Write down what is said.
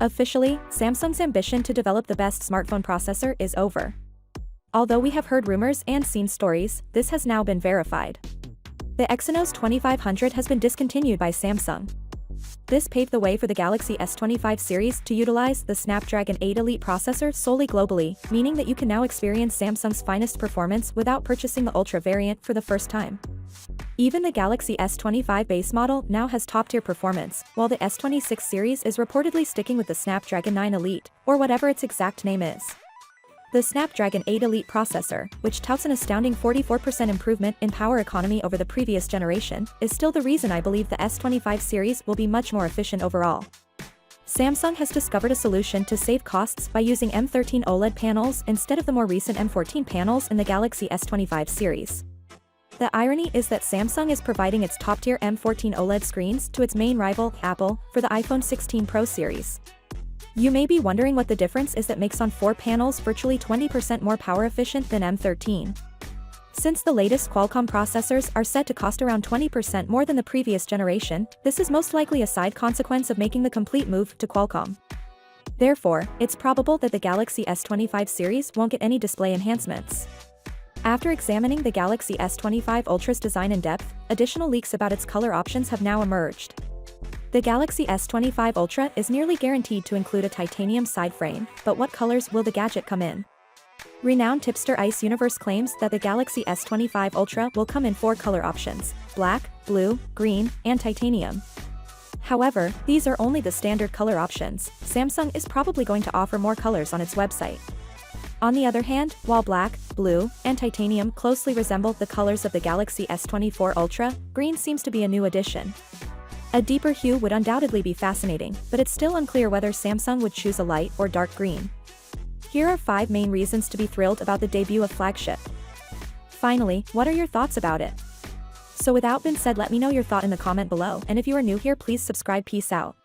Officially, Samsung's ambition to develop the best smartphone processor is over. Although we have heard rumors and seen stories, this has now been verified. The Exynos 2500 has been discontinued by Samsung. This paved the way for the Galaxy S25 series to utilize the Snapdragon 8 Elite processor solely globally, meaning that you can now experience Samsung's finest performance without purchasing the Ultra variant for the first time. Even the Galaxy S25 base model now has top-tier performance, while the S26 series is reportedly sticking with the Snapdragon 9 Elite, or whatever its exact name is. The Snapdragon 8 Elite processor, which touts an astounding 44% improvement in power economy over the previous generation, is still the reason I believe the S25 series will be much more efficient overall. Samsung has discovered a solution to save costs by using M13 OLED panels instead of the more recent M14 panels in the Galaxy S25 series. The irony is that Samsung is providing its top-tier M14 OLED screens to its main rival, Apple, for the iPhone 16 Pro series. You may be wondering what the difference is that makes on 4 panels virtually 20% more power efficient than M13. Since the latest Qualcomm processors are said to cost around 20% more than the previous generation, this is most likely a side consequence of making the complete move to Qualcomm. Therefore, it's probable that the Galaxy S25 series won't get any display enhancements. After examining the Galaxy S25 Ultra's design in depth, additional leaks about its color options have now emerged. The Galaxy S25 Ultra is nearly guaranteed to include a titanium side frame, but what colors will the gadget come in? Renowned tipster Ice Universe claims that the Galaxy S25 Ultra will come in 4 color options: black, blue, green, and titanium. However, these are only the standard color options. Samsung is probably going to offer more colors on its website. On the other hand, while black, blue, and titanium closely resemble the colors of the Galaxy S24 Ultra, green seems to be a new addition. A deeper hue would undoubtedly be fascinating, but it's still unclear whether Samsung would choose a light or dark green. Here are 5 main reasons to be thrilled about the debut of flagship. Finally, what are your thoughts about it? So without being said, let me know your thought in the comment below, and if you are new here, please subscribe. Peace out.